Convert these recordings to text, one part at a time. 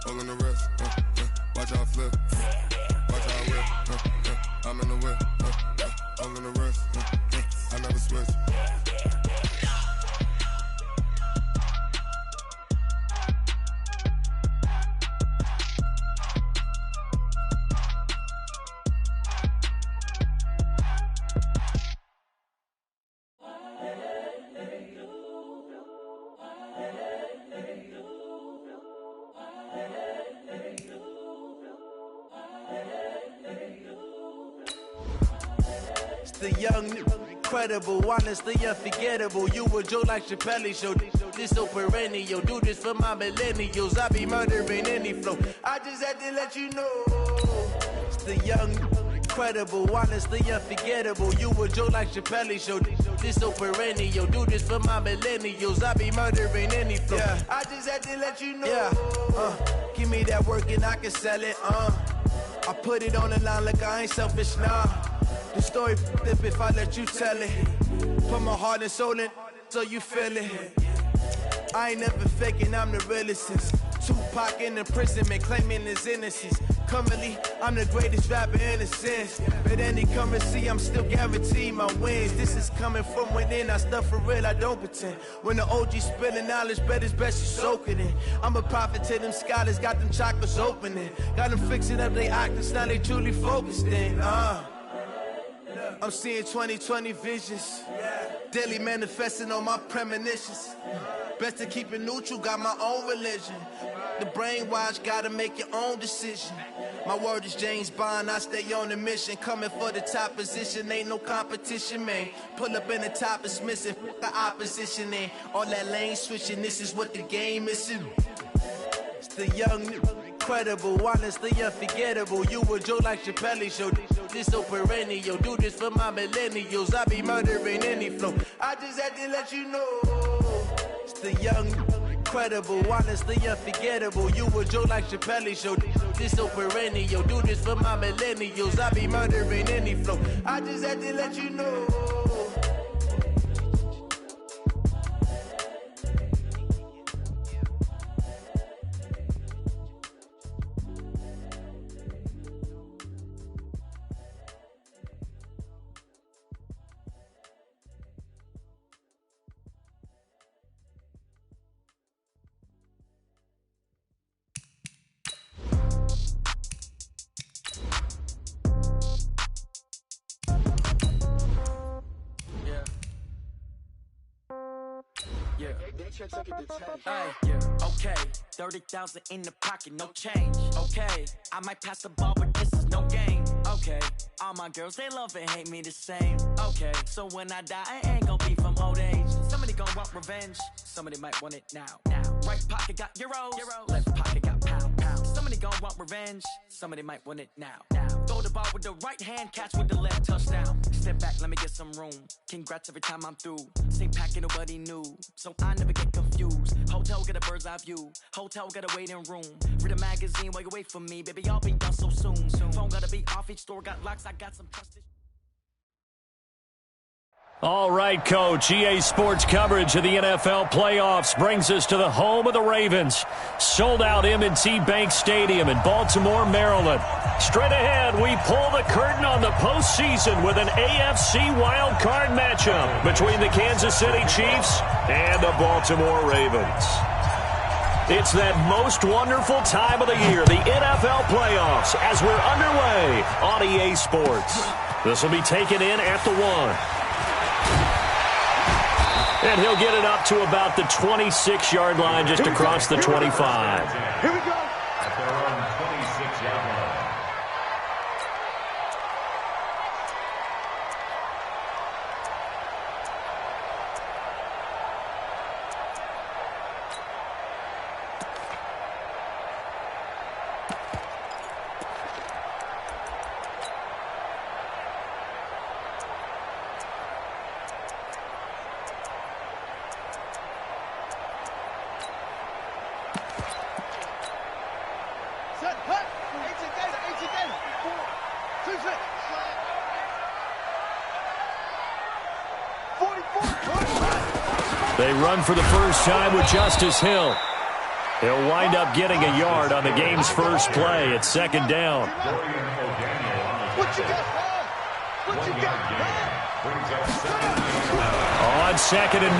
All in the wrist, watch how I flip. Watch how I whip, I'm in the whip. All in the wrist, I never switch. The young, incredible, honestly unforgettable. You a Joe like Chappelle show. This so perennial. Do this for my millennials. I be murdering any flow. I just had to let you know. It's the young, incredible, honestly unforgettable. You a Joe like Chappelle show. This so perennial. Do this for my millennials. I be murdering any flow. Yeah. I just had to let you know. Yeah. Give me that work and I can sell it. I put it on the line like I ain't selfish, nah. The story flip if I let you tell it. Put my heart and soul in so you feel it. I ain't never faking, I'm the realest since Tupac in imprisonment, claiming his innocence. Currently, I'm the greatest rapper in a sense. But any currency, I'm still guaranteed my wins. This is coming from within, I stuff for real, I don't pretend. When the OG spilling knowledge, bet it's best you soak it in. I'm a prophet to them scholars, got them chakras opening. Got them fixing up they octaves, now they truly focused in. I'm seeing 2020 visions, daily manifesting on my premonitions. Best to keep it neutral, got my own religion. The brainwash, gotta make your own decision. My word is James Bond, I stay on the mission. Coming for the top position, ain't no competition, man. Pull up in the top, it's missing, the opposition ain't. All that lane switching, this is what the game is. It's the young, incredible, honestly unforgettable. You a Joe like Chappelle show. This so perennial. Do this for my millennials. I be murdering any flow. I just had to let you know. It's the young, incredible, honestly unforgettable. You a Joe like Chappelle show. This so perennial. Do this for my millennials. I be murdering any flow. I just had to let you know. Okay, 30,000 in the pocket, no change. Okay, I might pass the ball, but this is no game. Okay, all my girls, they love and hate me the same. Okay, so when I die, I ain't gon' be from old age. Somebody gon' want revenge, somebody might want it now. Right pocket got euros, left pocket got pounds. Somebody gon' want revenge, somebody might want it now. Throw the ball with the right hand, catch with the left, touchdown. Step back, let me get some room. Congrats every time I'm through. Same packet, nobody knew, so I never get confused. Hotel get a bird's eye view. Hotel got a waiting room. Read a magazine while you wait for me, baby. I'll be done so soon. Phone gotta be off. Each store got locks. I got some trusted. All right, Coach. EA Sports coverage of the NFL playoffs brings us to the home of the Ravens. Sold out M&T Bank Stadium in Baltimore, Maryland. Straight ahead, we pull the curtain on the postseason with an AFC wildcard matchup between the Kansas City Chiefs and the Baltimore Ravens. It's that most wonderful time of the year, the NFL playoffs, as we're underway on EA Sports. This will be taken in at the 1. And he'll get it up to about the 26-yard line, just across the 25. Here we go. At their own 26-yard line. They run for the first time with Justice Hill. He'll wind up getting a yard on the game's first play at second down. What you got? What you got? On 2nd and 9,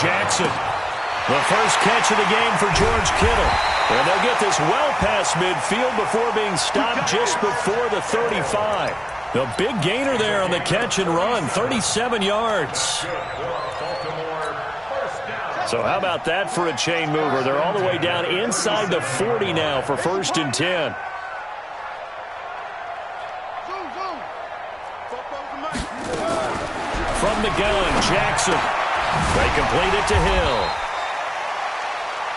Jackson. The first catch of the game for George Kittle. And they'll get this well past midfield before being stopped just before the 35. The big gainer there on the catch and run, 37 yards. So how about that for a chain mover? They're all the way down inside the 40 now for 1st and 10. From the gun, Jackson. They complete it to Hill.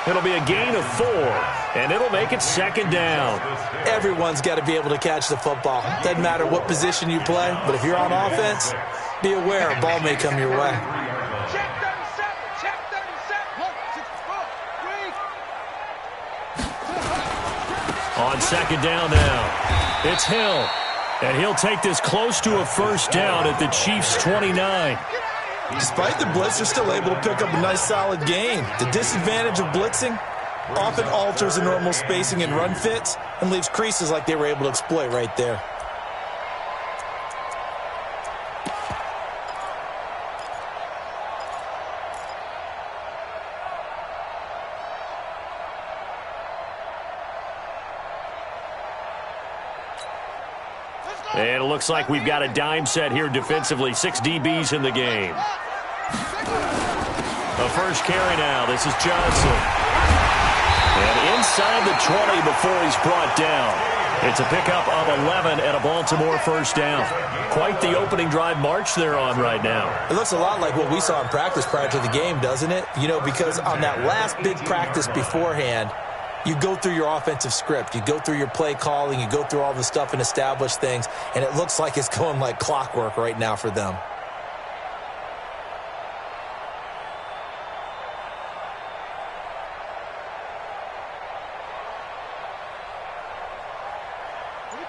It'll be a gain of 4, and it'll make it 2nd down. Everyone's got to be able to catch the football. Doesn't matter what position you play, but if you're on offense, be aware a ball may come your way. Check 37. Check 37. On 2nd down now, it's Hill. And he'll take this close to a first down at the Chiefs' 29. Despite the blitz, they're still able to pick up a nice solid gain. The disadvantage of blitzing often alters the normal spacing and run fits and leaves creases like they were able to exploit right there. And it looks like we've got a dime set here defensively. 6 DBs in the game. The first carry now. This is Johnson. And inside the 20 before he's brought down. It's a pickup of 11 and a Baltimore first down. Quite the opening drive march they're on right now. It looks a lot like what we saw in practice prior to the game, doesn't it? You know, because on that last big practice beforehand, you go through your offensive script. You go through your play calling. You go through all the stuff and establish things. And it looks like it's going like clockwork right now for them.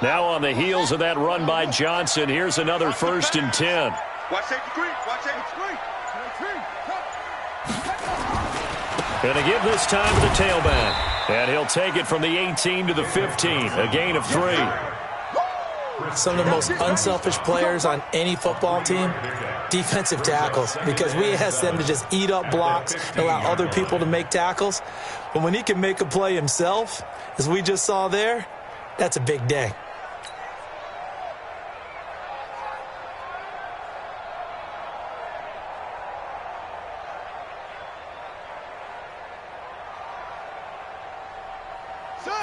Now on the heels of that run by Johnson, here's another 1st and 10. Watch safety screen. Watch safety screen. Going to give this time to the tailback. And he'll take it from the 18 to the 15. A gain of 3. Some of the most unselfish players on any football team, defensive tackles, because we ask them to just eat up blocks and allow other people to make tackles. But when he can make a play himself, as we just saw there, that's a big day.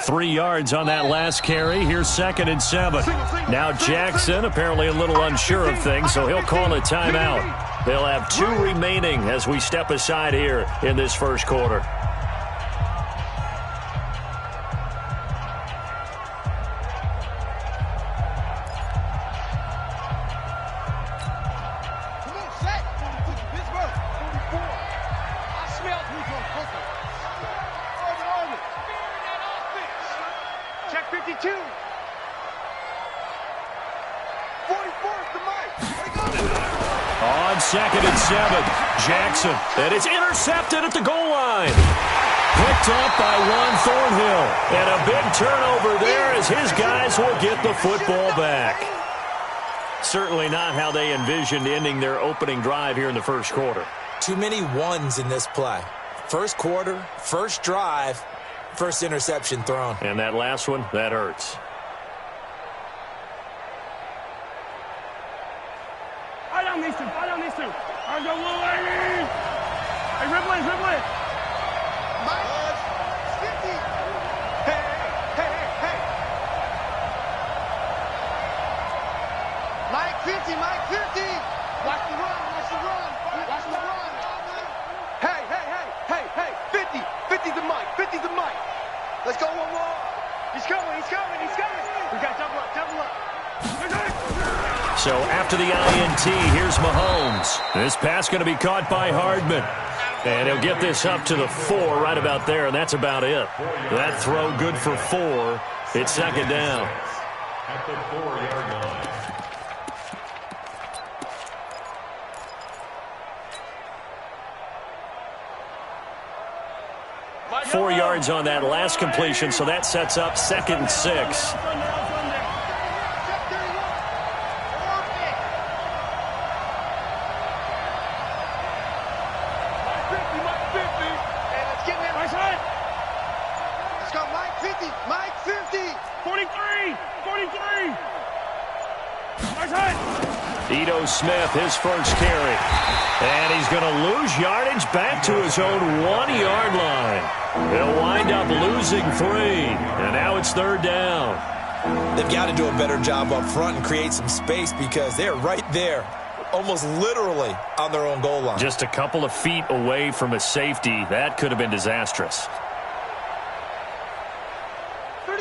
Three yards on that last carry. Here's 2nd and 7. Now Jackson apparently a little unsure of things, so he'll call a timeout. They'll have 2 remaining as we step aside here in this first quarter. Check 52. 44's the mic. On 2nd and 7, Jackson. And it's intercepted at the goal line. Picked up by Juan Thornhill. And a big turnover there as his guys will get the football back. Certainly not how they envisioned ending their opening drive here in the first quarter. Too many ones in this play. First quarter, first drive, first interception thrown. And that last one, that hurts. I don't need to. I go away. Hey, Ripley. Mike, 50. Hey. Mike 50. Watch the run. Hey. 50's the mic. Let's go one more. He's coming. We got double up. So after the INT, here's Mahomes. This pass going to be caught by Hardman. And he'll get this up to the 4 right about there, and that's about it. That throw good for 4. It's 2nd down. At the 4-yard line. 4 yards on that last completion, so that sets up 2nd and 6. Smith, his first carry. And he's going to lose yardage back to his own 1-yard line. He'll wind up losing 3. And now it's 3rd down. They've got to do a better job up front and create some space because they're right there, almost literally on their own goal line. Just a couple of feet away from a safety. That could have been disastrous.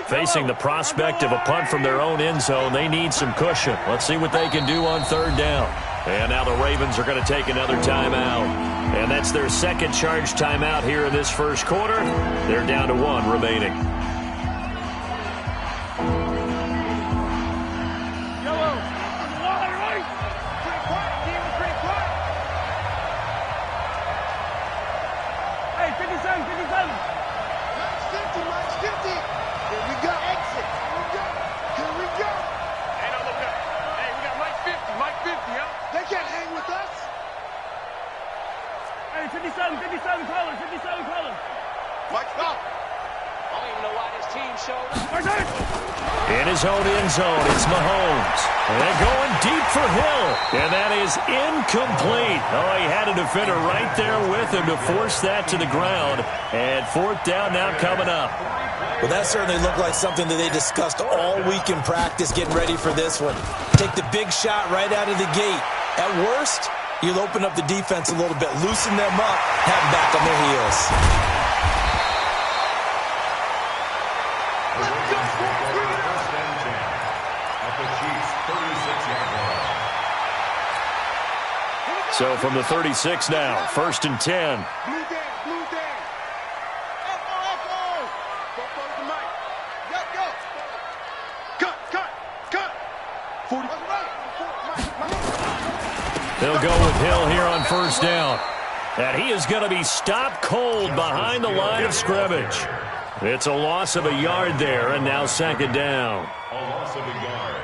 Facing the prospect of a punt from their own end zone, they need some cushion. Let's see what they can do on 3rd down. And now the Ravens are going to take another timeout. And that's their 2nd charge timeout here in this 1st quarter. They're down to 1 remaining. In his own end zone, it's Mahomes. And they're going deep for Hill. And that is incomplete. Oh, he had a defender right there with him to force that to the ground. And 4th down now coming up. Well, that certainly looked like something that they discussed all week in practice getting ready for this one. Take the big shot right out of the gate. At worst, you'll open up the defense a little bit, loosen them up, have them back on their heels. So from the 36 now, 1st and 10. They'll go with Hill here on 1st down. And he is going to be stopped cold behind the line of scrimmage. It's a loss of a yard there, and now 2nd down. A loss of a yard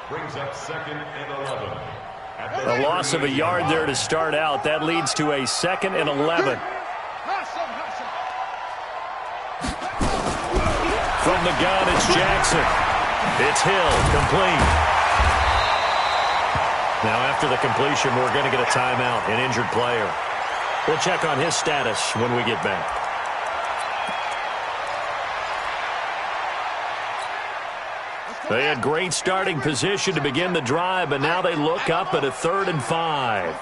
brings up 2nd and 11. A loss of a yard there to start out. That leads to a 2nd and 11. From the gun, it's Jackson. It's Hill, complete. Now, after the completion, we're going to get a timeout, an injured player. We'll check on his status when we get back. They had great starting position to begin the drive, but now they look up at a 3rd and 5.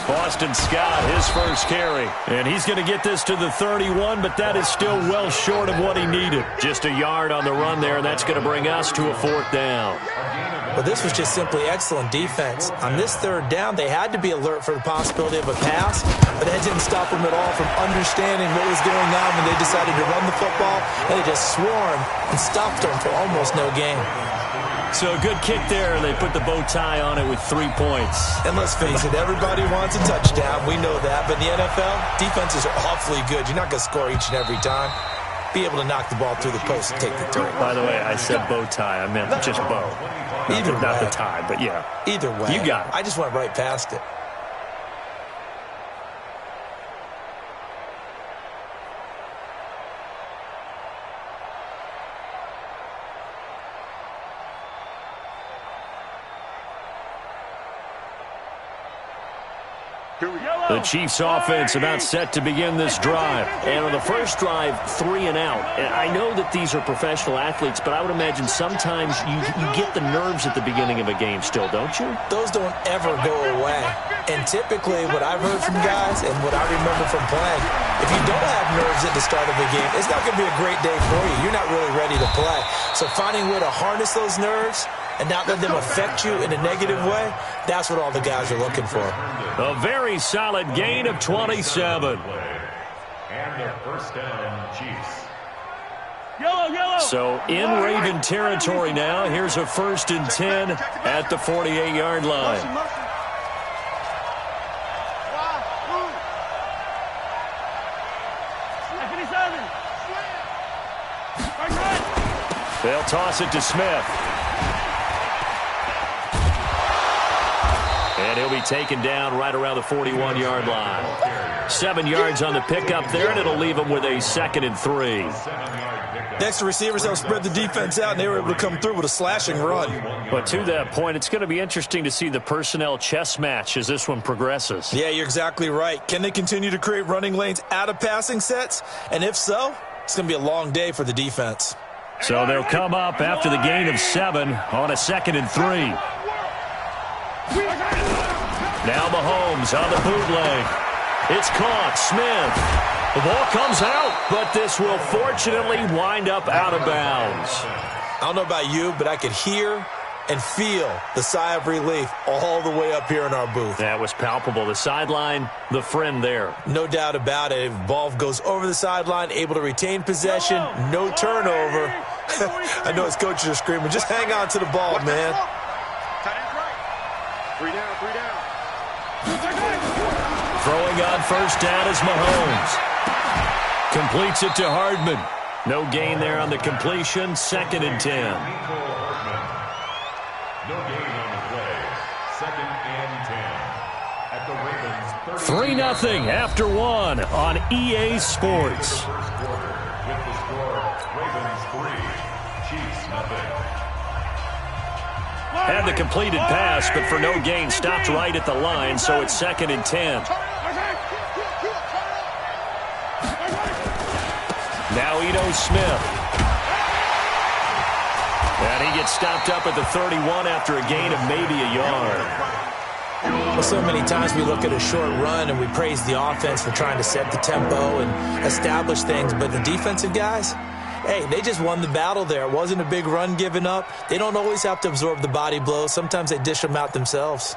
Boston Scott, his first carry. And he's going to get this to the 31, but that is still well short of what he needed. Just a yard on the run there, and that's going to bring us to a 4th down. But this was just simply excellent defense. On this 3rd down, they had to be alert for the possibility of a pass, but that didn't stop them at all from understanding what was going on when they decided to run the football. They just swarmed and stopped them for almost no gain. So a good kick there, and they put the bow tie on it with 3 points. And let's face it, everybody wants a touchdown. We know that. But in the NFL, defenses are awfully good. You're not going to score each and every time. Be able to knock the ball through the post and take the turn. By the way, I said bow tie. I meant just bow. Not the tie, but yeah. Either way. You got it. I just went right past it. The Chiefs offense about set to begin this drive. And on the first drive, 3 and out. And I know that these are professional athletes, but I would imagine sometimes you get the nerves at the beginning of a game still, don't you? Those don't ever go away. And typically what I've heard from guys and what I remember from playing, if you don't have nerves at the start of a game, it's not going to be a great day for you. You're not really ready to play. So finding a way to harness those nerves and not let them affect you in a negative way, that's what all the guys are looking for. A very solid gain of 27. And the 1st down, Chiefs. So in Raven territory now, here's a 1st and 10 at the 48-yard line. They'll toss it to Smith. And he'll be taken down right around the 41-yard line. 7 yards on the pickup there, and it'll leave him with a 2nd and 3. Next, the receivers helped spread the defense out, and they were able to come through with a slashing run. But to that point, it's going to be interesting to see the personnel chess match as this one progresses. Yeah, you're exactly right. Can they continue to create running lanes out of passing sets? And if so, it's going to be a long day for the defense. So they'll come up after the gain of 7 on a 2nd and 3. Now Mahomes on the bootleg. It's caught. Smith. The ball comes out, but this will fortunately wind up out of bounds. I don't know about you, but I could hear and feel the sigh of relief all the way up here in our booth. That was palpable. The sideline, the friend there. No doubt about it. If ball goes over the sideline, able to retain possession, no turnover. I know his coaches are screaming, just hang on to the ball, man. Three down. Throwing on first down is Mahomes. Completes it to Hardman. No gain there on the completion. 2nd and 10. No gain on the play. 2nd and 10. At the Ravens 3-0 after 1 on EA Sports. With the score, Ravens 3, Chiefs 0. Had the completed pass, but for no gain, stopped right at the line, so it's 2nd and 10. Now Ito Smith. And he gets stopped up at the 31 after a gain of maybe a yard. Well, so many times we look at a short run and we praise the offense for trying to set the tempo and establish things, but the defensive guys, hey, they just won the battle there. It wasn't a big run given up. They don't always have to absorb the body blows. Sometimes they dish them out themselves.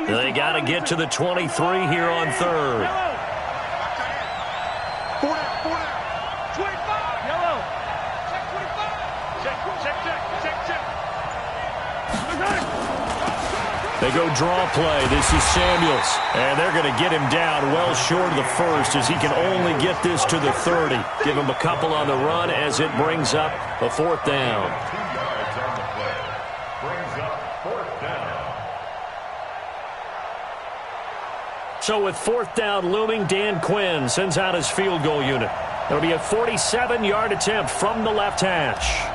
They got to get to the 23 here on 3rd. 4 down. 25. Yellow. Check 25. Check. They go draw play. This is Samuels. And they're going to get him down well short of the 1st as he can only get this to the 30. Give him a couple on the run as it brings up a 4th down. 2 yards on the play. Brings up 4th down. So with 4th down looming, Dan Quinn sends out his field goal unit. It'll be a 47-yard attempt from the left hash.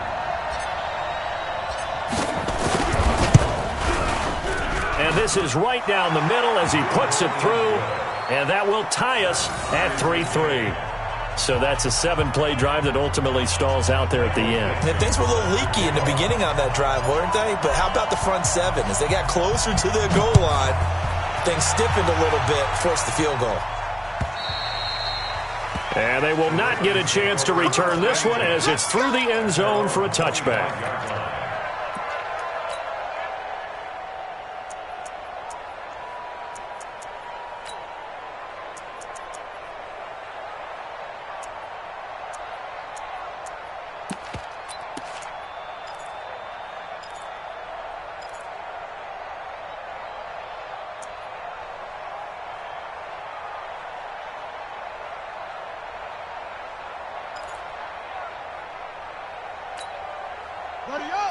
And this is right down the middle as he puts it through. And that will tie us at 3-3. So that's a 7-play drive that ultimately stalls out there at the end. And things were a little leaky in the beginning on that drive, weren't they? But how about the front 7? As they got closer to the goal line, things stiffened a little bit, forced the field goal. And they will not get a chance to return this one as it's through the end zone for a touchback.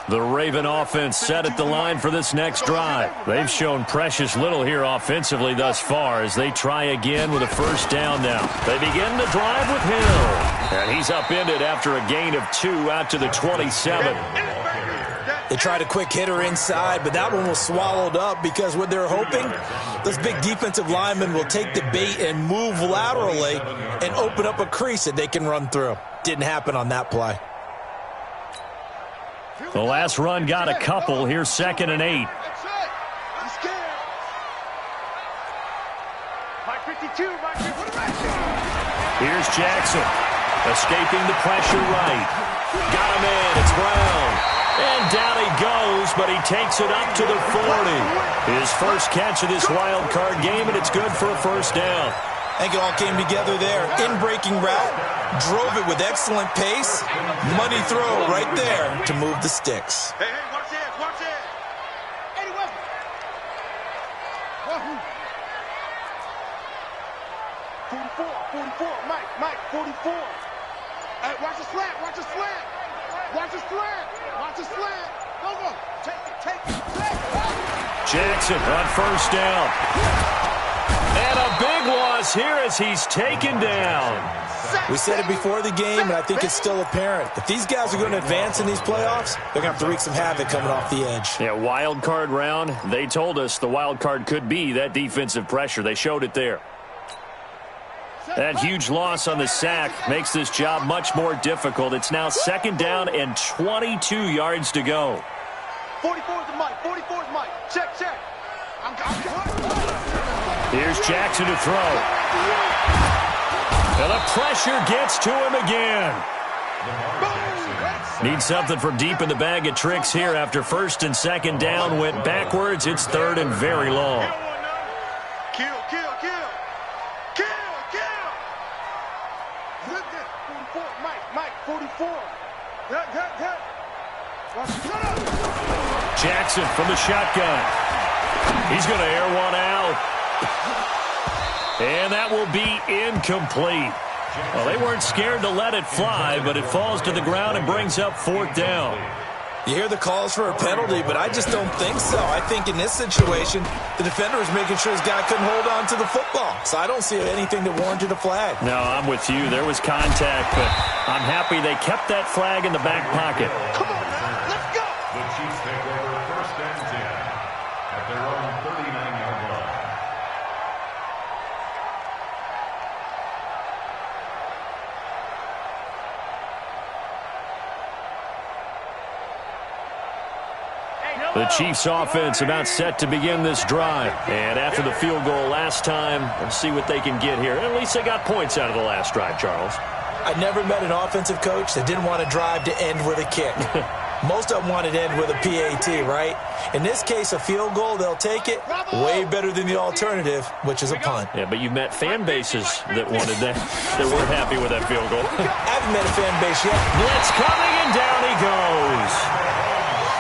The Raven offense set at the line for this next drive. They've shown precious little here offensively thus far as they try again with a 1st down now. They begin the drive with Hill. And he's upended after a gain of 2 out to the 27. They tried a quick hitter inside, but that one was swallowed up because what they're hoping, those big defensive linemen will take the bait and move laterally and open up a crease that they can run through. Didn't happen on that play. The last run got a couple. Here's 2nd and 8. Here's Jackson. Escaping the pressure right. Got him in. It's Brown. And down he goes, but he takes it up to the 40. His first catch of this wild card game, and it's good for a 1st down. I think it all came together there. In-breaking route, drove it with excellent pace. Money throw right there to move the sticks. Hey, watch it. 44, Mike, 44. Hey, watch the slant. Watch the slant. Go. Take it. Jackson on first down. And a big loss here as he's taken down. We said it before the game, and I think it's still apparent. If these guys are going to advance in these playoffs, they're going to have to wreak some havoc coming off the edge. Yeah, wild card round. They told us the wild card could be that defensive pressure. They showed it there. That huge loss on the sack makes this job much more difficult. It's now second down and 22 yards to go. 44 is Mike. Check. Here's Jackson to throw. And the pressure gets to him again. Need something from deep in the bag of tricks here after first and second down went backwards. It's third and very long. Kill. 44, Mike, 44. Jackson from the shotgun. He's going to air one out. And that will be incomplete. Well, they weren't scared to let it fly, but it falls to the ground and brings up fourth down. You hear the calls for a penalty, but I just don't think so. I think in this situation, the defender was making sure his guy couldn't hold on to the football. So I don't see anything that warranted a flag. No, I'm with you. There was contact, but I'm happy they kept that flag in the back pocket. Come on, man. Let's go. The Chiefs take over first and 10 at their own 39-yard line. The Chiefs offense about set to begin this drive. And after the field goal last time, we'll see what they can get here. At least they got points out of the last drive, Charles. I never met an offensive coach that didn't want to drive to end with a kick. Most of them wanted to end with a PAT, right? In this case, a field goal, they'll take it. Way better than the alternative, which is a punt. Yeah, but you've met fan bases that wanted that weren't happy with that field goal. I haven't met a fan base yet. Blitz coming, and down he goes.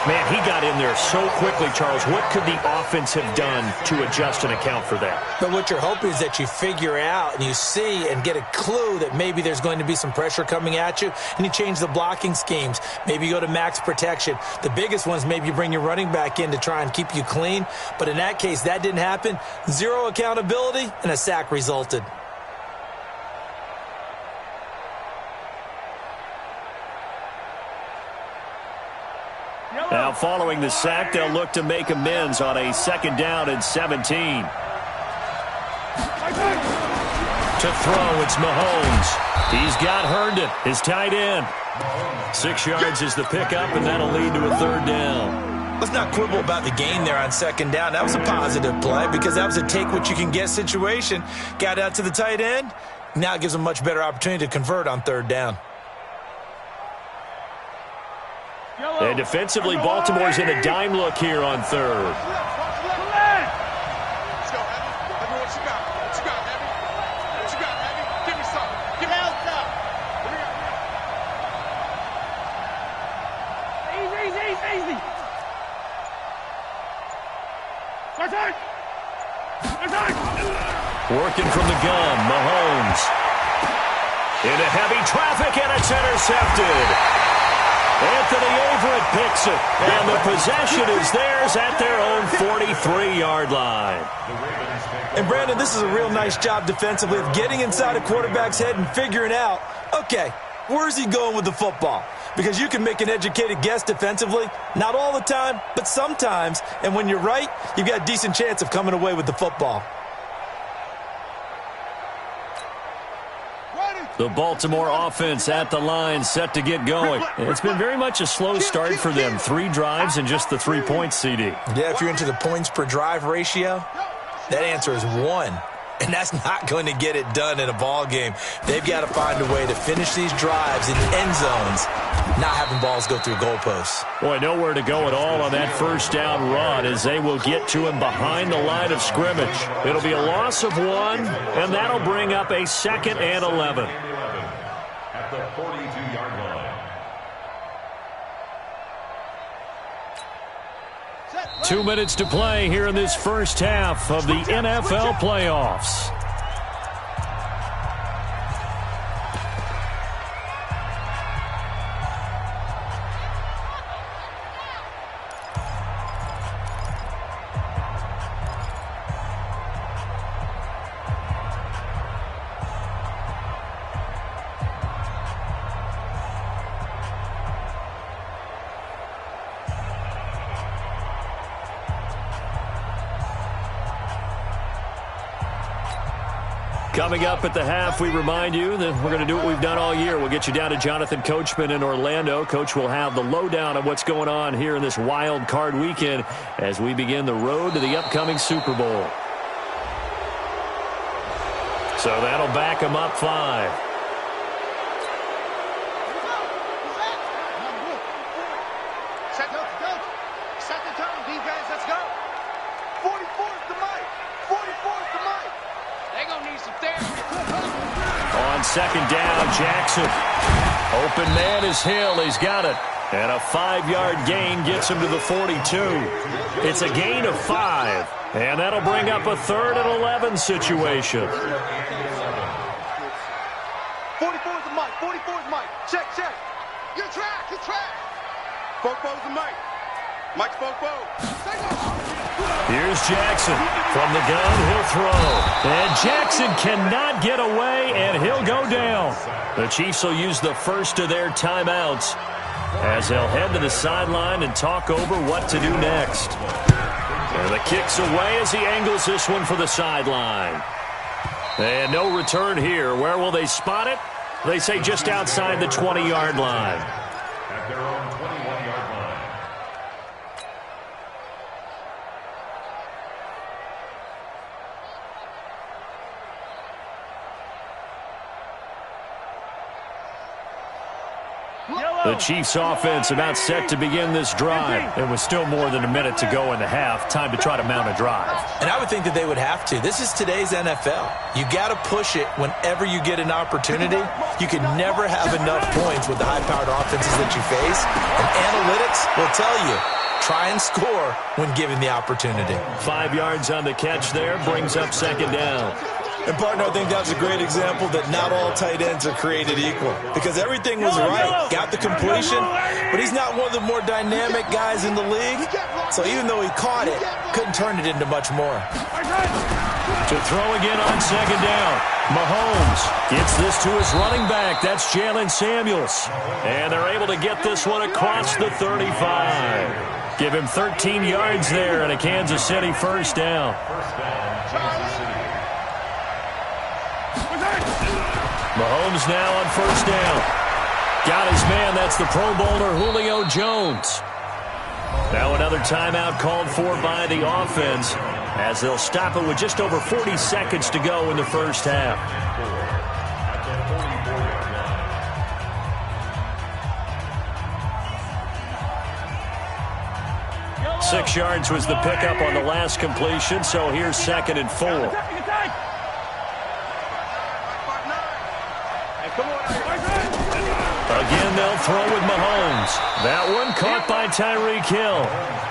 Man, he got in there so quickly, Charles. What could the offense have done to adjust and account for that? But what you're hoping is that you figure out and you see and get a clue that maybe there's going to be some pressure coming at you, and you change the blocking schemes. Maybe you go to max protection. The biggest ones, maybe you bring your running back in to try and keep you clean. But in that case, that didn't happen. Zero accountability, and a sack resulted. Now, following the sack, they'll look to make amends on a second down and 17. To throw, it's Mahomes. He's got Herndon, his tight end. 6 yards is the pickup, and that'll lead to a third down. Let's not quibble about the gain there on second down. That was a positive play because that was a take-what-you-can-get situation. Got out to the tight end. Now it gives them a much better opportunity to convert on third down. And defensively, Baltimore's in a dime look here on third. Let's go, Heavy. What you got? Heavy? Give me something. Give me help. Easy. Working from the gun, Mahomes. Into heavy traffic, and it's intercepted. Anthony Averett picks it, and the possession is theirs at their own 43-yard line. And, Brandon, this is a real nice job defensively of getting inside a quarterback's head and figuring out, okay, where's he going with the football? Because you can make an educated guess defensively, not all the time, but sometimes. And when you're right, you've got a decent chance of coming away with the football. The Baltimore offense at the line, set to get going. It's been very much a slow start for them. 3 drives and just the 3 points, CD. Yeah, if you're into the points per drive ratio, that answer is 1. And that's not going to get it done in a ball game. They've got to find a way to finish these drives in end zones, not having balls go through goalposts. Boy, nowhere to go at all on that first down run as they will get to him behind the line of scrimmage. It'll be a loss of 1, and that'll bring up a 2nd and 11. At the 42-yard line. 2 minutes to play here in this first half of the NFL playoffs. Coming up at the half, we remind you that we're going to do what we've done all year. We'll get you down to Jonathan Coachman in Orlando. Coach will have the lowdown on what's going on here in this wild card weekend as we begin the road to the upcoming Super Bowl. So that'll back them up 5. Set the tone, defense, let's go. 44's the mic. 44's the mic. They're going to need some therapy. On second down, Jackson. Open man is Hill. He's got it. And a 5-yard gain gets him to the 42. It's a gain of 5. And that'll bring up a 3rd and 11 situation. 44's the mic. 44's the mic. Check, check. Your track, your track. 44's the mic. Mike's 44. Here's Jackson. From the gun, he'll throw. And Jackson cannot get away, and he'll go down. The Chiefs will use the first of their timeouts as they'll head to the sideline and talk over what to do next. And the kick's away as he angles this one for the sideline. And no return here. Where will they spot it? They say just outside the 20-yard line. At their own 21-yard line. The Chiefs offense about set to begin this drive. It was still more than a minute to go in the half. Time to try to mount a drive. And I would think that they would have to. This is today's NFL. You got to push it whenever you get an opportunity. You can never have enough points with the high-powered offenses that you face. And analytics will tell you, try and score when given the opportunity. 5 yards on the catch there brings up second down. And, partner, I think that's a great example that not all tight ends are created equal because everything was right. Got the completion, but he's not one of the more dynamic guys in the league. So even though he caught it, couldn't turn it into much more. To throw again on second down. Mahomes gets this to his running back. That's Jalen Samuels. And they're able to get this one across the 35. Give him 13 yards there and a Kansas City first down. Mahomes now on first down. Got his man. That's the Pro Bowler Julio Jones. Now another timeout called for by the offense as they'll stop it with just over 40 seconds to go in the first half. 6 yards was the pickup on the last completion, so here's 2nd and 4. Again, they'll throw with Mahomes. That one caught by Tyreek Hill.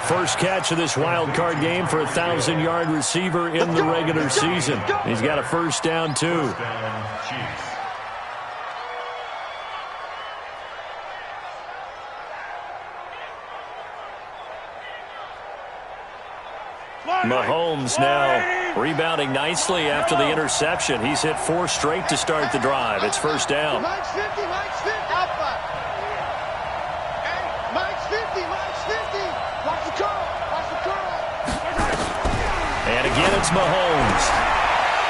First catch of this wild card game for a 1,000-yard receiver in the regular season. He's got a first down, too. Mahomes now rebounding nicely after the interception. He's hit 4 straight to start the drive. It's first down. Mike's 50, Mike's 50. Alpha. Hey, Mike's 50, Mike's 50. Watch the curl, watch the curl. And again, it's Mahomes.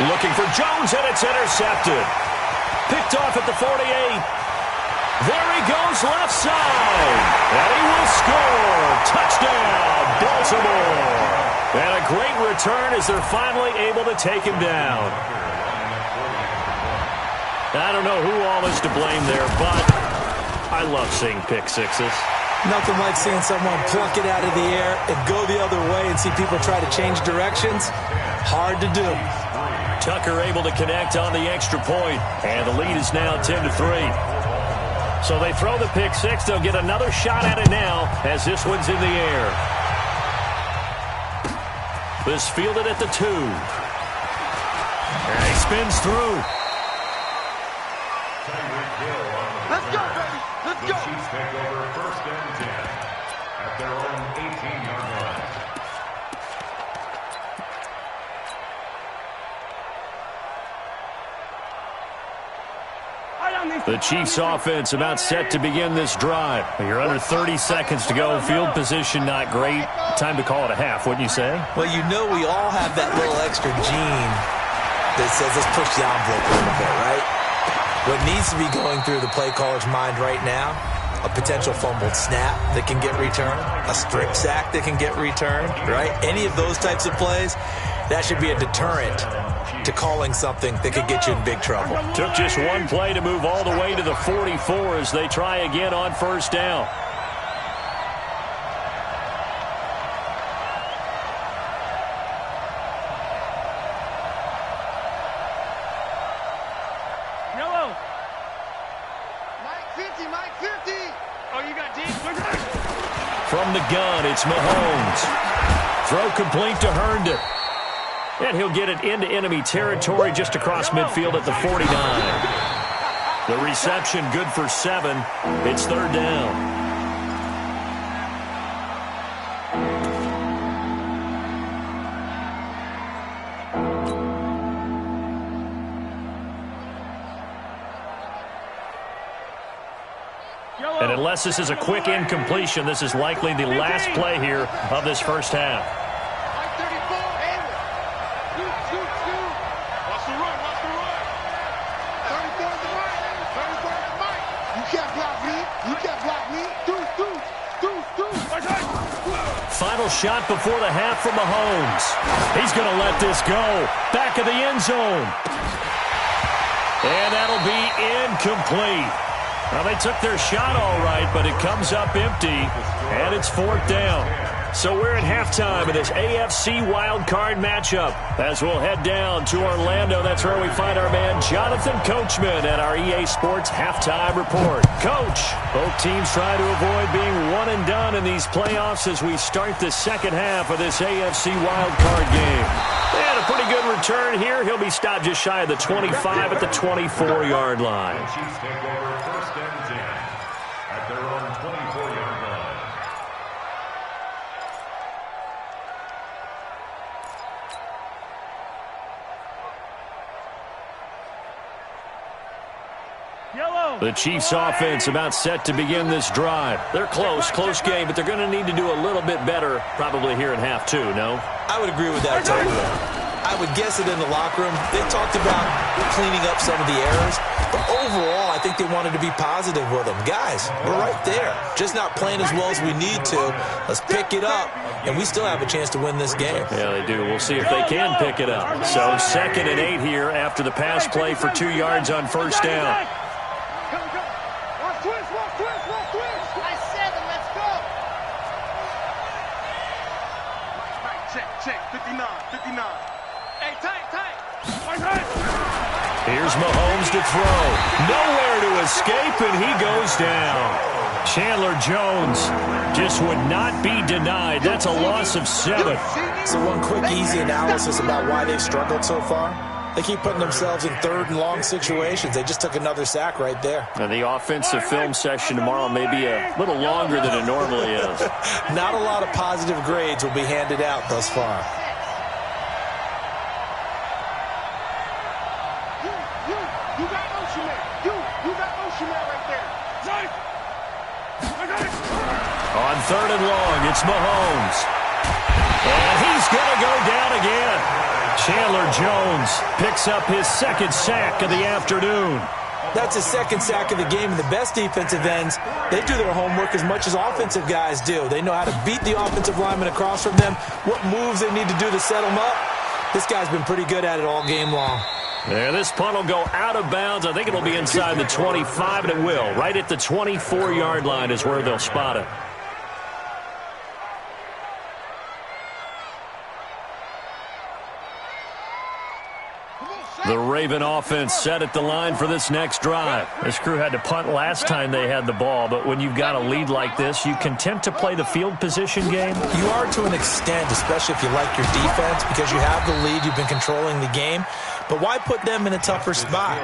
Looking for Jones, and it's intercepted. Picked off at the 48. There he goes, left side. And he will score. Touchdown, Baltimore. And a great return as they're finally able to take him down. I don't know who all is to blame there, but I love seeing pick sixes. Nothing like seeing someone pluck it out of the air and go the other way and see people try to change directions. Hard to do. Tucker able to connect on the extra point, and the lead is now 10-3. So they throw the pick six. They'll get another shot at it now as this one's in the air. This fielded at the 2. And he spins through. Let's go, baby. Let's go. The Chiefs take over first and 10 at their own 18-yard line. The Chiefs offense about set to begin this drive. You're under 30 seconds to go. Field position not great. Time to call it a half, wouldn't you say? Well, you know we all have that little extra gene that says let's push the envelope a little bit, right? What needs to be going through the play caller's mind right now, a potential fumbled snap that can get returned, a strip sack that can get returned, right? Any of those types of plays, that should be a deterrent to calling something that could get you in big trouble. Took just one play to move all the way to the 44 as they try again on first down. From the gun, it's Mahomes. Throw complete to Herndon. And he'll get it into enemy territory just across midfield at the 49. The reception good for 7. It's third down. And unless this is a quick incompletion, this is likely the last play here of this first half. Final shot before the half from Mahomes. He's going to let this go. Back of the end zone. And that'll be incomplete. Well, they took their shot all right, but it comes up empty, and it's fourth down. So we're at halftime of this AFC wildcard matchup. As we'll head down to Orlando, that's where we find our man Jonathan Coachman at our EA Sports Halftime Report. Coach, both teams try to avoid being one and done in these playoffs as we start the second half of this AFC wildcard game. And a pretty good return here. He'll be stopped just shy of the 25 at the 24-yard line. Chiefs take over first and 10 at their own 24-yard line. The Chiefs offense about set to begin this drive. They're close game, but they're going to need to do a little bit better probably here in half two, no? I would agree with that totally. I would guess it in the locker room. They talked about cleaning up some of the errors, but overall, I think they wanted to be positive with them. Guys, we're right there. Just not playing as well as we need to. Let's pick it up, and we still have a chance to win this game. Yeah, they do. We'll see if they can pick it up. So 2nd and 8 here after the pass play for 2 yards on first down. Here's Mahomes to throw. Nowhere to escape, and he goes down. Chandler Jones just would not be denied. That's a loss of 7. So one quick, easy analysis about why they've struggled so far. They keep putting themselves in third and long situations. They just took another sack right there. And the offensive film session tomorrow may be a little longer than it normally is. Not a lot of positive grades will be handed out thus far. On 3rd and long, it's Mahomes. And he's going to go down again. Chandler Jones picks up his 2nd sack of the afternoon. That's his 2nd sack of the game, and the best defensive ends, they do their homework as much as offensive guys do. They know how to beat the offensive lineman across from them, what moves they need to do to set them up. This guy's been pretty good at it all game long. Yeah, this punt will go out of bounds. I think it'll be inside the 25, and it will. Right at the 24-yard line is where they'll spot it. The Raven offense set at the line for this next drive. This crew had to punt last time they had the ball, but when you've got a lead like this, you content to play the field position game? You are to an extent, especially if you like your defense, because you have the lead, you've been controlling the game. But why put them in a tougher spot?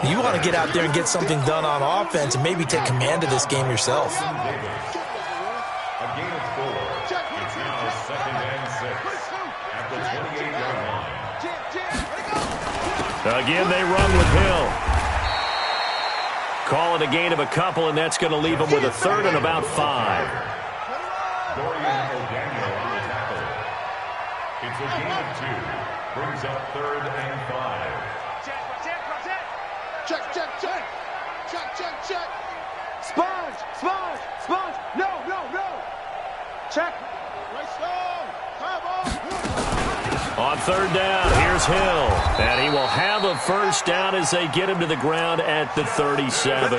You want to get out there and get something done on offense and maybe take command of this game yourself. A gain of 4. It's now 2nd and 6 at the 28-yard line. Again, they run with Hill. Call it a gain of a couple, and that's going to leave them with a 3rd and about 5. Dorian O'Daniel on the tackle. It's a gain of 2. brings up 3rd and 5. Check, check, check. Check, check, check. Sponge, sponge, sponge. No, no, no. Check. Right slow. Come on. On 3rd down, here's Hill. And he will have a first down as they get him to the ground at the 37.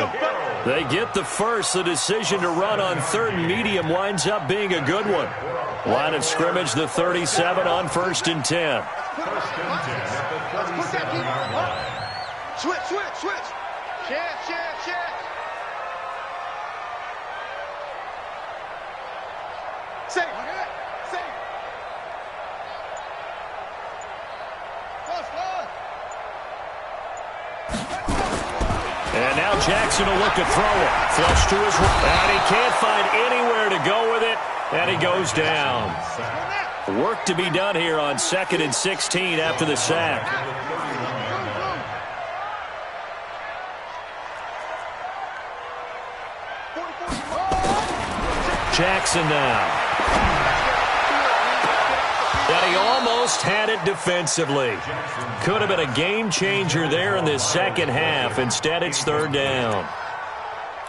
They get the first. The decision to run on 3rd and medium winds up being a good one. Line of scrimmage, the 37 on 1st and 10. First and 10 at the 37-yard line. Switch, switch, switch. Check, check, check. Safe. Safe. And now Jackson will look to throw it. Flush to his right. And he can't find anywhere to go with it. And he goes down. Work to be done here on 2nd and 16 after the sack. Jackson now. And he almost had it defensively. Could have been a game changer there in this second half. Instead, it's 3rd down.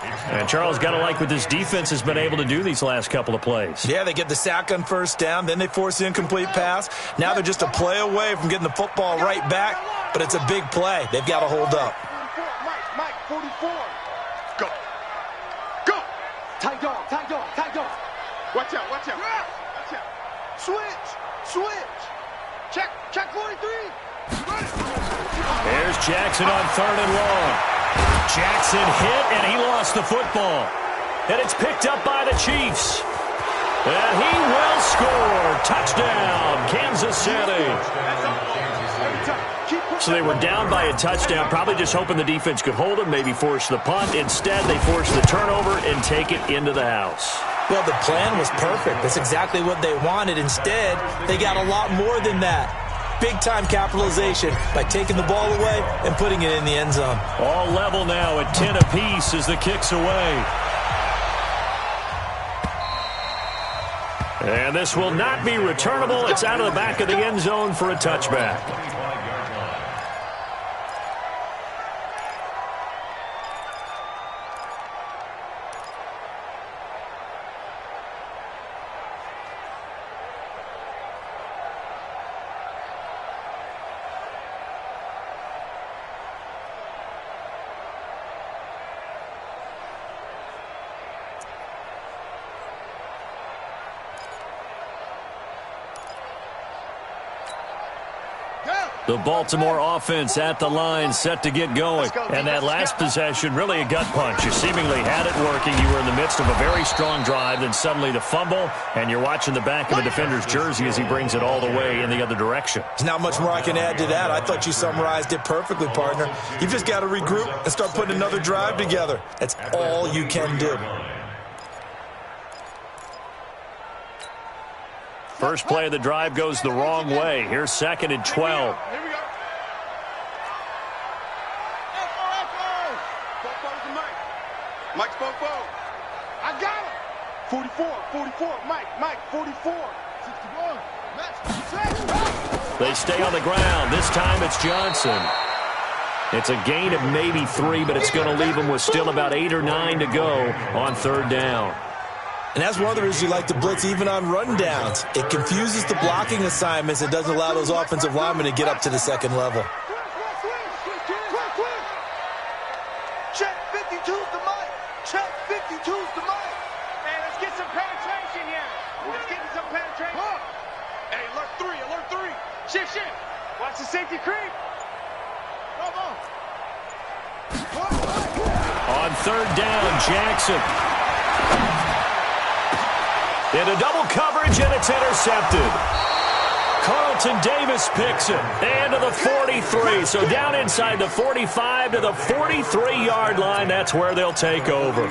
And Charles, got to like what this defense has been able to do these last couple of plays. Yeah, they get the sack on 1st down, then they force the incomplete pass. Now they're just a play away from getting the football right back, but it's a big play. They've got to hold up. Mike, 44. Go. Go. Tight dog, tight dog, tight dog. Watch out, watch out. Watch out. Switch, switch. Check, check 43. There's Jackson on 3rd and long. Jackson hit, and he lost the football. And it's picked up by the Chiefs. And he will score. Touchdown, Kansas City. So they were down by a touchdown, probably just hoping the defense could hold them, maybe force the punt. Instead, they force the turnover and take it into the house. Well, the plan was perfect. That's exactly what they wanted. Instead, they got a lot more than that. Big-time capitalization by taking the ball away and putting it in the end zone. All level now at 10 apiece as the kick's away. And this will not be returnable. It's out of the back of the end zone for a touchback. The Baltimore offense at the line, set to get going. And that last possession, really a gut punch. You seemingly had it working. You were in the midst of a very strong drive, then suddenly the fumble, and you're watching the back of a defender's jersey as he brings it all the way in the other direction. There's not much more I can add to that. I thought you summarized it perfectly, partner. You've just got to regroup and start putting another drive together. That's all you can do. First play of the drive goes the wrong way. Here's 2nd and 12. Here we go. Mike's Fofo. I got him. 44, Mike, 44. 61. They stay on the ground. This time it's Johnson. It's a gain of maybe 3, but it's going to leave them with still about 8 or 9 to go on 3rd down. And that's one of the reasons you like to blitz even on rundowns. It confuses the blocking assignments. It doesn't allow those offensive linemen to get up to the second level. Check 52's the mic. Check 52's the mic. Hey, let's get some penetration here. Let's get some penetration. Hey, alert 3. Shift. Watch the safety creep. Come on. On 3rd down, Jackson. Into double coverage, and it's intercepted. Carlton Davis picks it. And to the 43. So down inside the 45 to the 43-yard line. That's where they'll take over.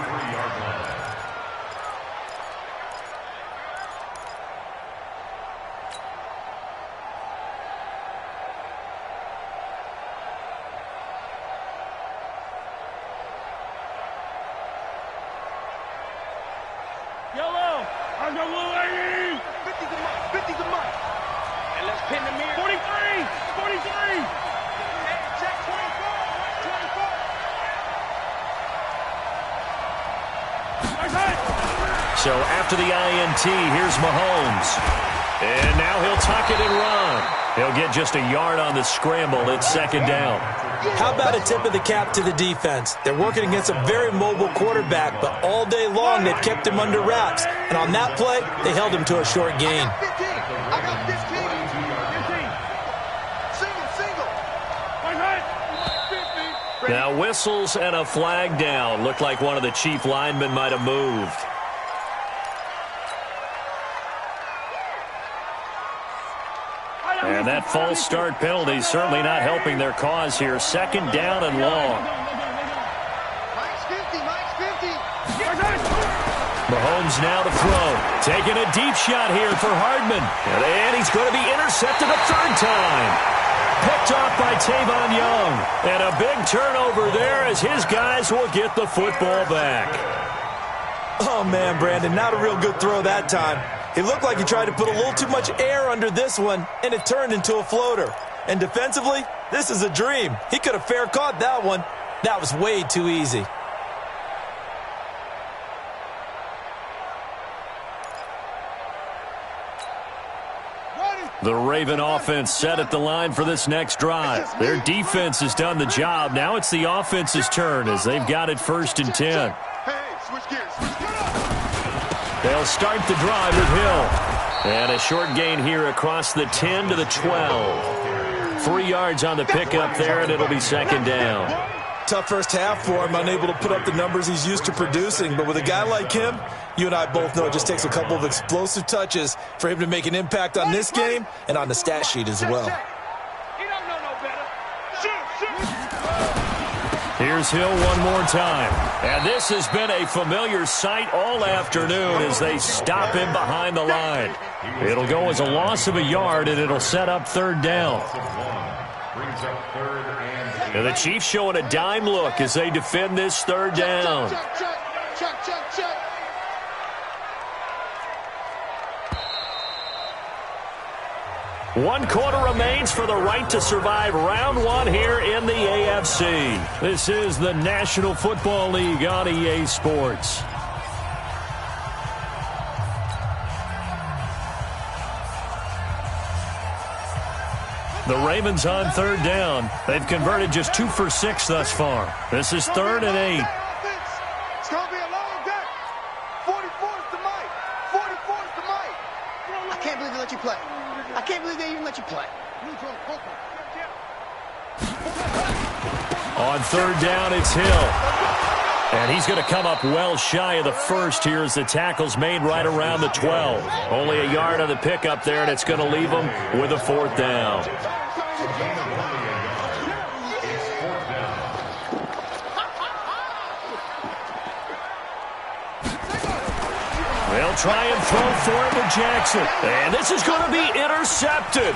Yellow. On your little lady. 50's a mic. And let's pin the mirror. 43. So after the INT, here's Mahomes. And now he'll tuck it and run. He'll get just a yard on the scramble. It's second down. How about a tip of the cap to the defense? They're working against a very mobile quarterback, but all day long they've kept him under wraps. And on that play, they held him to a short gain. I got 15. Single. Now whistles and a flag down. Looked like one of the chief linemen might have moved. And that false start penalty is certainly not helping their cause here. Second down and long. Mahomes now to throw. Taking a deep shot here for Hardman. And he's going to be intercepted a third time. Picked off by Tavon Young. And a big turnover there as his guys will get the football back. Oh, man, Brandon, not a real good throw that time. It looked like he tried to put a little too much air under this one, and it turned into a floater. And defensively, this is a dream. He could have fair caught that one. That was way too easy. The Raven offense set at the line for this next drive. Their defense has done the job. Now it's the offense's turn as they've got it 1st and 10. They'll start the drive with Hill. And a short gain here across the 10 to the 12. 3 yards on the pickup there, and it'll be second down. Tough first half for him, unable to put up the numbers he's used to producing. But with a guy like him, you and I both know it just takes a couple of explosive touches for him to make an impact on this game and on the stat sheet as well. Here's Hill one more time. And this has been a familiar sight all afternoon as they stop him behind the line. It'll go as a loss of a yard, and it'll set up third down. And the Chiefs showing a dime look as they defend this third down. One quarter remains for the right to survive round one here in the AFC. This is the National Football League on EA Sports. The Ravens on third down. They've converted just 2 for 6 thus far. This is 3rd and 8. It's going to be a long day. 44's the mic. 44's the mic. I can't believe they let you play. I can't believe they even let you play. On third down, it's Hill. And he's going to come up well shy of the first here as the tackle's made right around the 12. Only a yard on the pickup there, and it's going to leave him with a 4th down. They'll try and throw for it with Jackson. And this is going to be intercepted.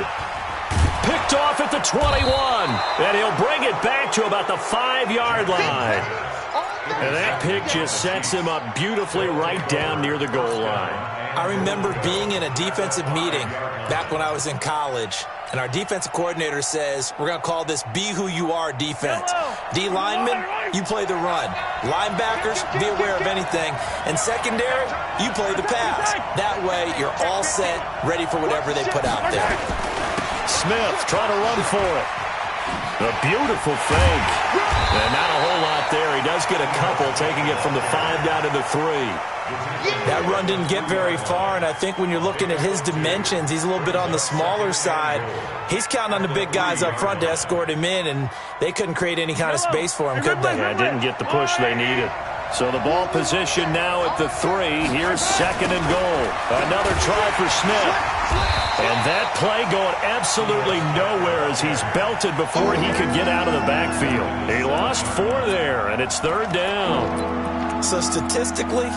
Picked off at the 21. And he'll bring it back to about the 5-yard line. And that pick just sets him up beautifully right down near the goal line. I remember being in a defensive meeting back when I was in college, and our defensive coordinator says, we're going to call this Be Who You Are defense. D linemen, you play the run. Linebackers, be aware of anything. And secondary, you play the pass. That way, you're all set, ready for whatever they put out there. Smith trying to run for it. A beautiful fake. And not a whole lot there. He does get a couple, taking it from the 5 down to the 3. That run didn't get very far, and I think when you're looking at his dimensions, he's a little bit on the smaller side. He's counting on the big guys up front to escort him in, and they couldn't create any kind of space for him, could they? Yeah, didn't get the push they needed. So the ball position now at the 3. Here's 2nd and goal. Another try for Smith. And that play going absolutely nowhere as he's belted before he could get out of the backfield. He lost 4 there, and it's 3rd down. So statistically,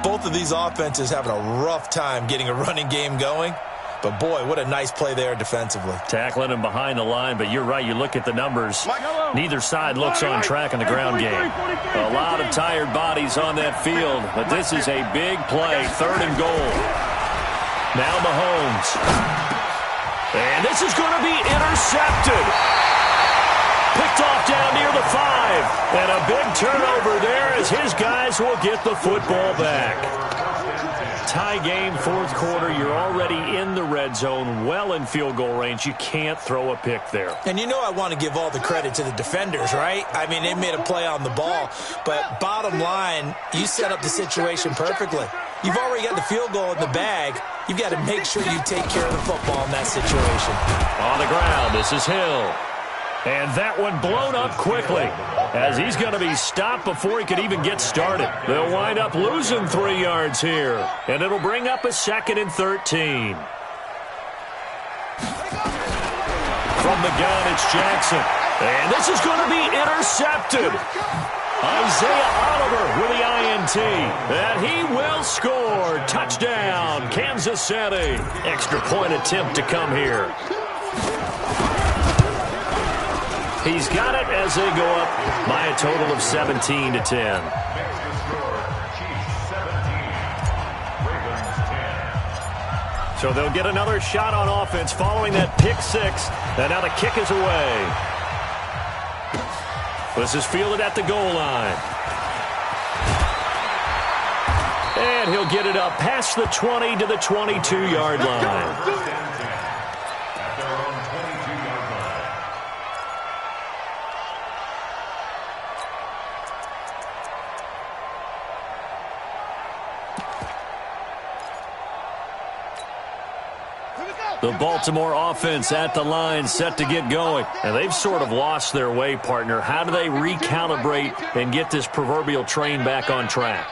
both of these offenses having a rough time getting a running game going. But, boy, what a nice play there defensively. Tackling him behind the line, but you're right. You look at the numbers. Neither side looks on track in the ground game. A lot of tired bodies on that field, but this is a big play. 3rd and goal. Now Mahomes. And this is going to be intercepted. Picked off down near the 5. And a big turnover there as his guys will get the football back. Tie game, fourth quarter. You're already in the red zone, well in field goal range. You can't throw a pick there. And you know I want to give all the credit to the defenders, right? I mean, they made a play on the ball. But bottom line, you set up the situation perfectly. You've already got the field goal in the bag. You've got to make sure you take care of the football in that situation. On the ground, this is Hill. And that one blown up quickly as he's going to be stopped before he could even get started. They'll wind up losing 3 yards here, and it'll bring up a 2nd and 13. From the gun, it's Jackson. And this is going to be intercepted. Isaiah Oliver with the INT. And he will score. Touchdown, Kansas City. Extra point attempt to come here. He's got it as they go up by a total of 17-10. So they'll get another shot on offense following that pick 6. And now the kick is away. This is fielded at the goal line. And he'll get it up past the 20 to the 22-yard line. The Baltimore offense at the line, set to get going. And they've sort of lost their way, partner. How do they recalibrate and get this proverbial train back on track?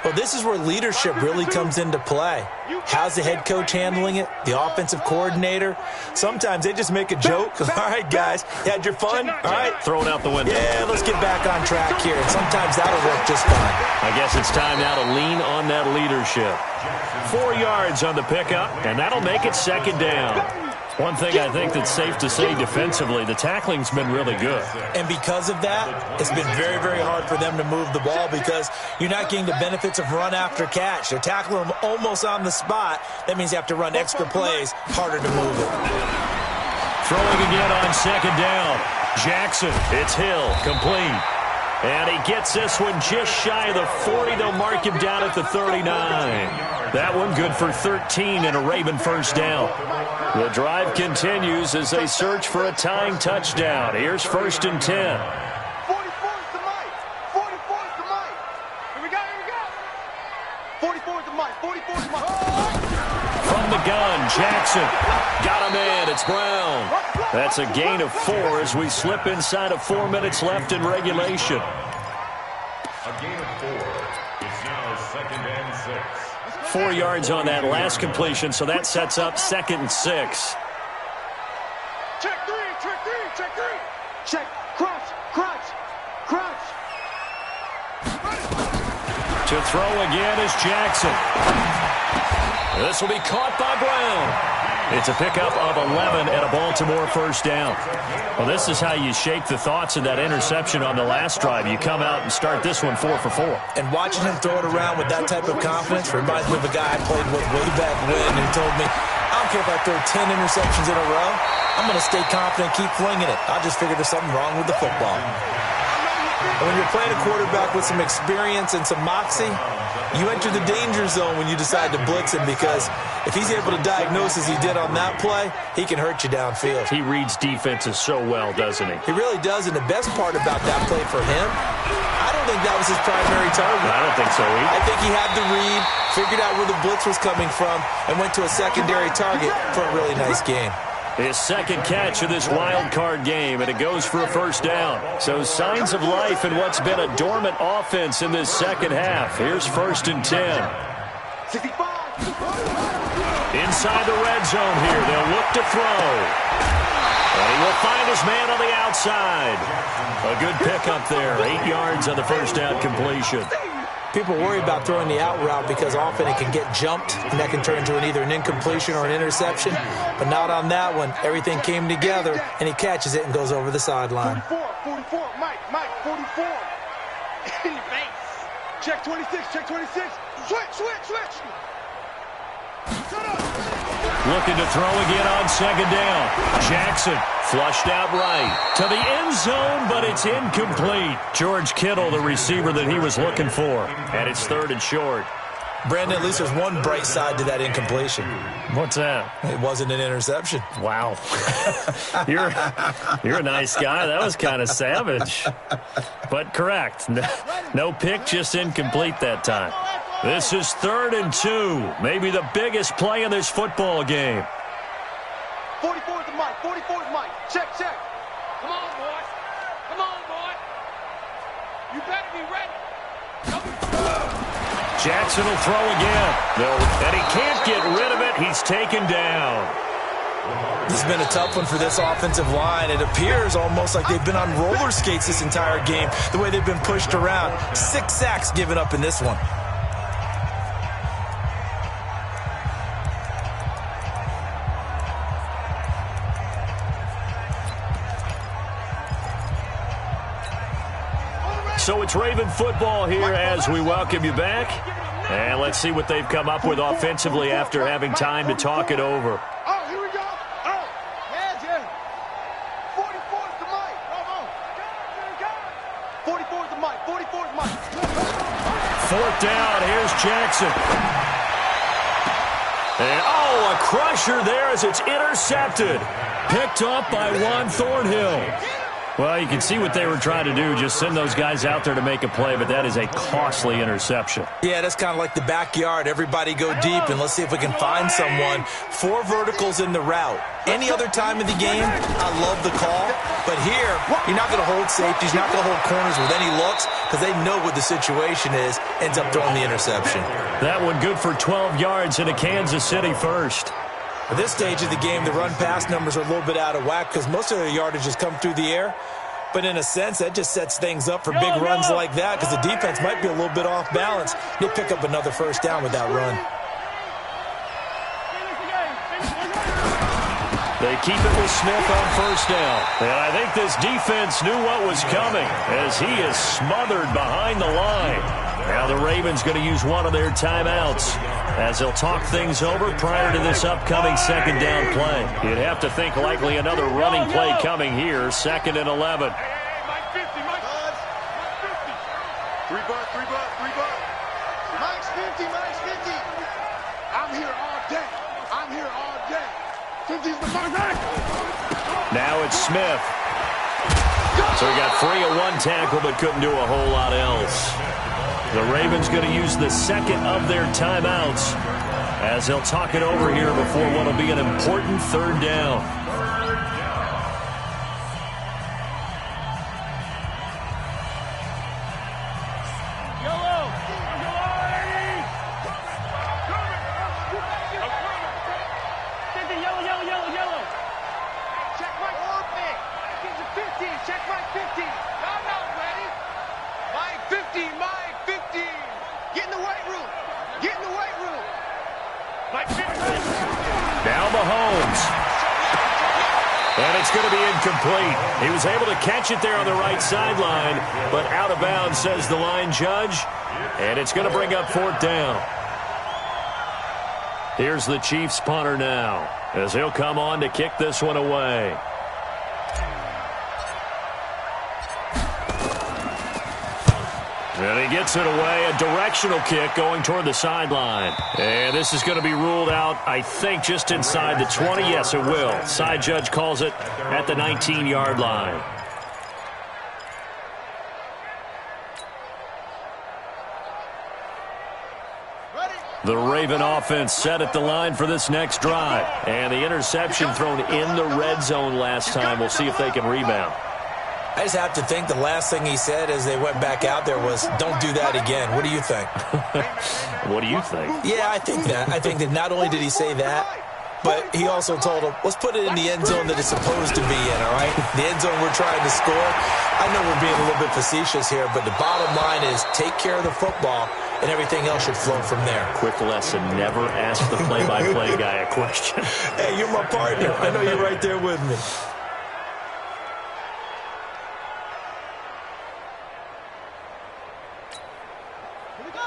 Well, this is where leadership really comes into play. How's the head coach handling it? The offensive coordinator? Sometimes they just make a joke. All right, guys, you had your fun? All right. Throw it out the window. Yeah, let's get back on track here. And sometimes that'll work just fine. I guess it's time now to lean on that leadership. 4 yards on the pickup, and that'll make it 2nd down. One thing I think that's safe to say defensively, the tackling's been really good. And because of that, it's been very, very hard for them to move the ball because you're not getting the benefits of run after catch. They're tackling them almost on the spot. That means you have to run extra plays, harder to move it. Throwing again on 2nd down. Jackson, it's Hill, complete. And he gets this one just shy of the 40. They'll mark him down at the 39. That one good for 13 and a Raven first down. The drive continues as they search for a tying touchdown. Here's 1st and 10. 44 is the mic. 44 is the mic. Here we go, here we go. 44 is the mic. 44 is the mic. From the gun, Jackson. Got him in. It's Brown. That's a gain of 4 as we slip inside of 4 minutes left in regulation. A gain of 4. It's now 2nd and 6. 4 yards on that last completion, so that sets up 2nd and 6. Check 3, check 3, check 3. Check, crunch, crunch, crunch. To throw again is Jackson. This will be caught by Brown. It's a pickup of 11 and a Baltimore first down. Well, this is how you shake the thoughts of that interception on the last drive. You come out and start this one 4 for 4. And watching him throw it around with that type of confidence reminds me of a guy I played with way back when, and he told me, I don't care if I throw 10 interceptions in a row. I'm going to stay confident, keep flinging it. I just figured there's something wrong with the football. And when you're playing a quarterback with some experience and some moxie, you enter the danger zone when you decide to blitz him, because if he's able to diagnose as he did on that play, he can hurt you downfield. He reads defenses so well, doesn't he? He really does, and the best part about that play for him, I don't think that was his primary target. I don't think so either. I think he had the read, figured out where the blitz was coming from, and went to a secondary target for a really nice game. His 2nd catch of this wild card game, and it goes for a first down. So signs of life in what's been a dormant offense in this second half. Here's 1st and 10. 65. Inside the red zone here, they'll look to throw. And he will find his man on the outside. A good pickup there, 8 yards on the first down completion. People worry about throwing the out route because often it can get jumped, and that can turn into either an incompletion or an interception. But not on that one. Everything came together, and he catches it and goes over the sideline. 44, Mike, 44. In your face. Check 26, check 26. Switch. Shut up. looking to throw again on second down. Jackson flushed out right to the end zone, but it's incomplete. George Kittle, the receiver that he was looking for. And it's 3rd and short. Brandon, at least there's one bright side to that incompletion. What's that? It wasn't an interception. Wow. You're a nice guy. That was kind of savage. But correct. No pick, just incomplete that time. This is 3rd and 2. Maybe the biggest play in this football game. 44 is the mic. 44 is Mike. Check. Come on, boys. Come on, boy. You better be ready. Jackson will throw again. And he can't get rid of it. He's taken down. This has been a tough one for this offensive line. It appears almost like they've been on roller skates this entire game, the way they've been pushed around. 6 sacks given up in this one. So it's Raven football here as we welcome you back. And let's see what they've come up with offensively after having time to talk it over. Oh, here we go. Oh, yeah. 44 is the mic. Come on. 44 is the mic. 44 is the mic. 4th down. Here's Jackson. And, a crusher there as it's intercepted. Picked up by Juan Thornhill. Well, you can see what they were trying to do, just send those guys out there to make a play, but that is a costly interception. Yeah, that's kind of like the backyard. Everybody go deep, and let's see if we can find someone. 4 verticals in the route. Any other time in the game, I love the call. But here, you're not going to hold safeties, you're not going to hold corners with any looks because they know what the situation is, ends up throwing the interception. That one good for 12 yards into Kansas City first. At this stage of the game, the run-pass numbers are a little bit out of whack because most of their yardage has come through the air. But in a sense, that just sets things up for big runs like that because the defense might be a little bit off balance. They pick up another first down with that run. They keep it with Smith on first down. And I think this defense knew what was coming as he is smothered behind the line. Now the Ravens going to use one of their timeouts as they'll talk things over prior to this upcoming second down play. You'd have to think likely another running play coming here, 2nd and 11. Hey, Mike 50, Mike 50. 3 bucks. Mike's 50. I'm here all day. 50's the first. Now it's Smith. So he got free of 1 tackle but couldn't do a whole lot else. The Ravens going to use the 2nd of their timeouts as they'll talk it over here before what will be an important 3rd down. And it's going to be incomplete. He was able to catch it there on the right sideline, but out of bounds, says the line judge. And it's going to bring up 4th down. Here's the Chiefs punter now as he'll come on to kick this one away. And he gets it away, a directional kick going toward the sideline. And this is going to be ruled out, I think, just inside the 20. Yes, it will. Side judge calls it at the 19-yard line. The Raven offense set at the line for this next drive. And the interception thrown in the red zone last time. We'll see if they can rebound. I just have to think the last thing he said as they went back out there was, don't do that again. What do you think? What do you think? Yeah, I think that. I think that not only did he say that, but he also told him, let's put it in the end zone that it's supposed to be in, all right? The end zone we're trying to score. I know we're being a little bit facetious here, but the bottom line is take care of the football, and everything else should flow from there. Quick lesson, never ask the play-by-play guy a question. Hey, you're my partner. I know you're right there with me.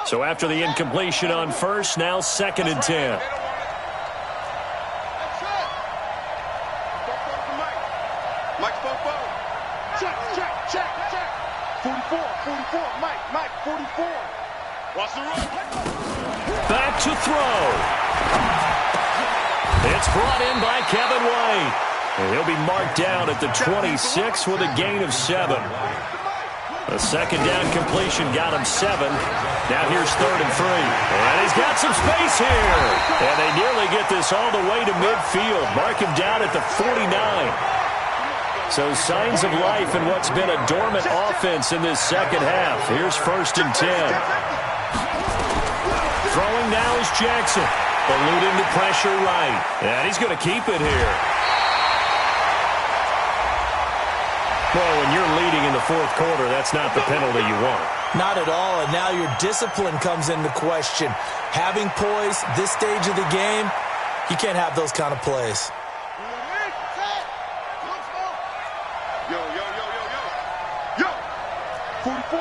So after the incompletion on first, now 2nd and 10. Mike 44. Check, check, check, check. 44, 44. Mike, 44. Watch the run. Back to throw. It's brought in by Kevin White. And he'll be marked down at the 26 with a gain of 7. A second down completion got him 7. Now here's 3rd and 3. And he's got some space here. And they nearly get this all the way to midfield. Mark him down at the 49. So signs of life in what's been a dormant offense in this second half. Here's 1st and 10. Throwing now is Jackson. Eluding the pressure right. And he's going to keep it here. Well, when you're leading in the 4th quarter, that's not the penalty you want. Not at all, and now your discipline comes into question. Having poise this stage of the game, you can't have those kind of plays. Yo. 44,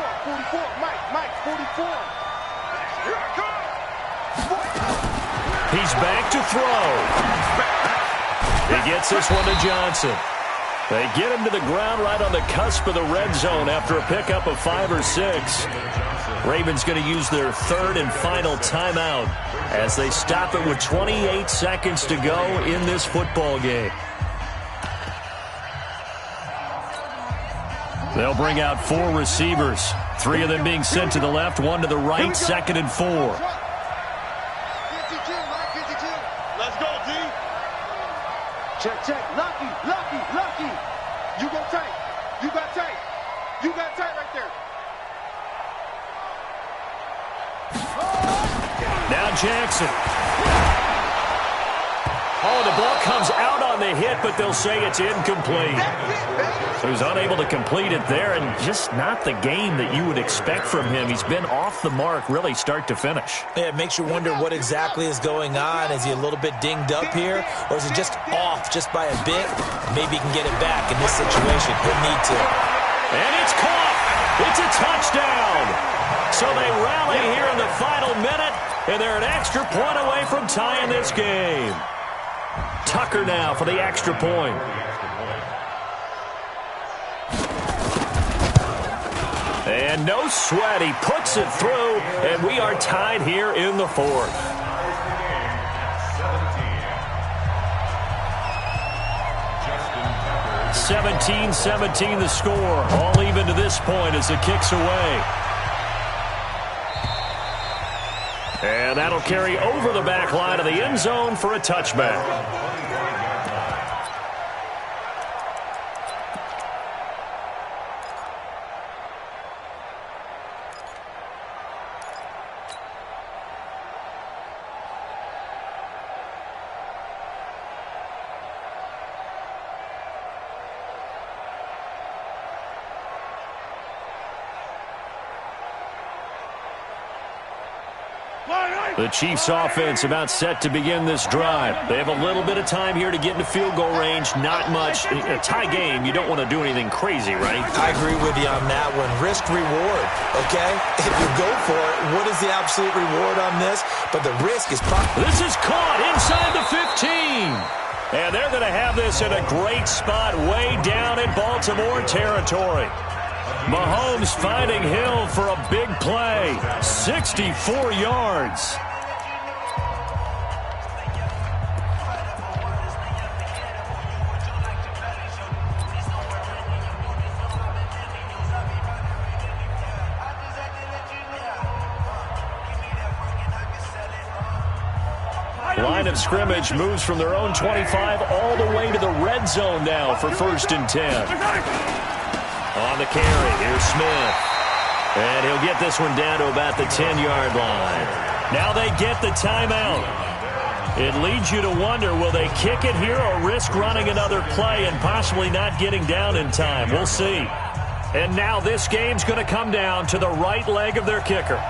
Mike, 44. Here I come. He's back to throw. He gets this one to Johnson. They get him to the ground right on the cusp of the red zone after a pickup of 5 or 6. Ravens going to use their 3rd and final timeout as they stop it with 28 seconds to go in this football game. They'll bring out 4 receivers, 3 of them being sent to the left, 1 to the right, 2nd and 4. Let's go, D. Check. Lucky. You go tight. You got tight right there. Now Jackson. Oh, the ball comes out on the hit, but they'll say it's incomplete. So he's unable to complete it there, and just not the game that you would expect from him. He's been off the mark, really, start to finish. Yeah, it makes you wonder what exactly is going on. Is he a little bit dinged up here, or is it just off just by a bit? Maybe he can get it back in this situation. He'll need to. And it's caught. It's a touchdown. So they rally here in the final minute, and they're an extra point away from tying this game. Tucker now for the extra point. And no sweat. He puts it through, and we are tied here in the 4th. 17-17 the score. All even to this point as the kick's away. And that'll carry over the back line of the end zone for a touchback. The Chiefs offense about set to begin this drive. They have a little bit of time here to get into field goal range. Not much. A tie game, you don't want to do anything crazy, right? I agree with you on that one. Risk reward, okay? If you go for it, what is the absolute reward on this? But the risk is probably... This is caught inside the 15. And they're going to have this in a great spot way down in Baltimore territory. Mahomes finding Hill for a big play. 64 yards. Line of scrimmage moves from their own 25 all the way to the red zone now for 1st and 10. On the carry, here's Smith. And he'll get this one down to about the 10-yard line. Now they get the timeout. It leads you to wonder, will they kick it here or risk running another play and possibly not getting down in time? We'll see. And now this game's going to come down to the right leg of their kicker.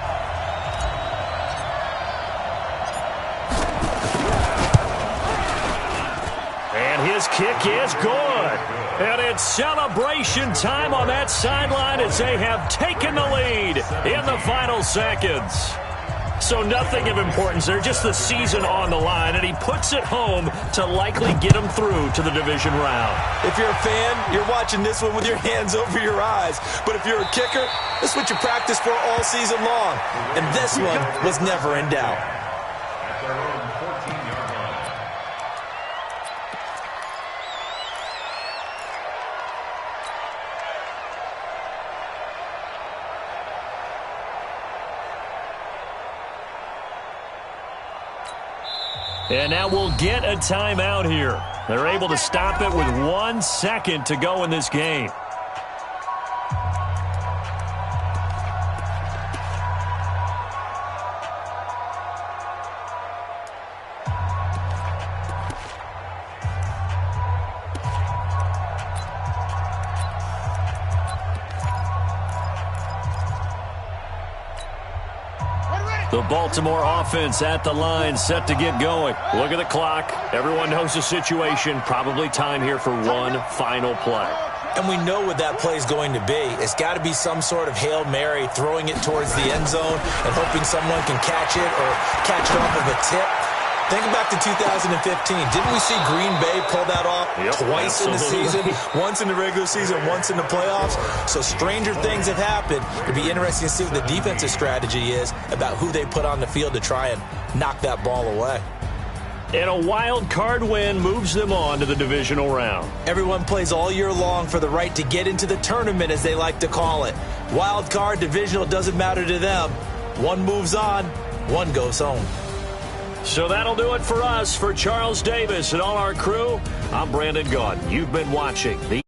And his kick is good. And it's celebration time on that sideline as they have taken the lead in the final seconds. So nothing of importance there, just the season on the line, and he puts it home to likely get him through to the division round. If you're a fan, you're watching this one with your hands over your eyes. But if you're a kicker, this is what you practice for all season long. And this one was never in doubt. At their own 14-yard line. And now we'll get a timeout here. They're able to stop it with 1 second to go in this game. The Baltimore offense at the line, set to get going. Look at the clock. Everyone knows the situation. Probably time here for one final play. And we know what that play is going to be. It's got to be some sort of Hail Mary, throwing it towards the end zone and hoping someone can catch it or catch it off of a tip. Think back to 2015. Didn't we see Green Bay pull that off twice in the season? Once in the regular season, once in the playoffs. So stranger things have happened. It'd be interesting to see what the defensive strategy is about who they put on the field to try and knock that ball away. And a wild card win moves them on to the divisional round. Everyone plays all year long for the right to get into the tournament, as they like to call it. Wild card, divisional, doesn't matter to them. One moves on, one goes home. So that'll do it for us. For Charles Davis and all our crew, I'm Brandon Gaudin. You've been watching the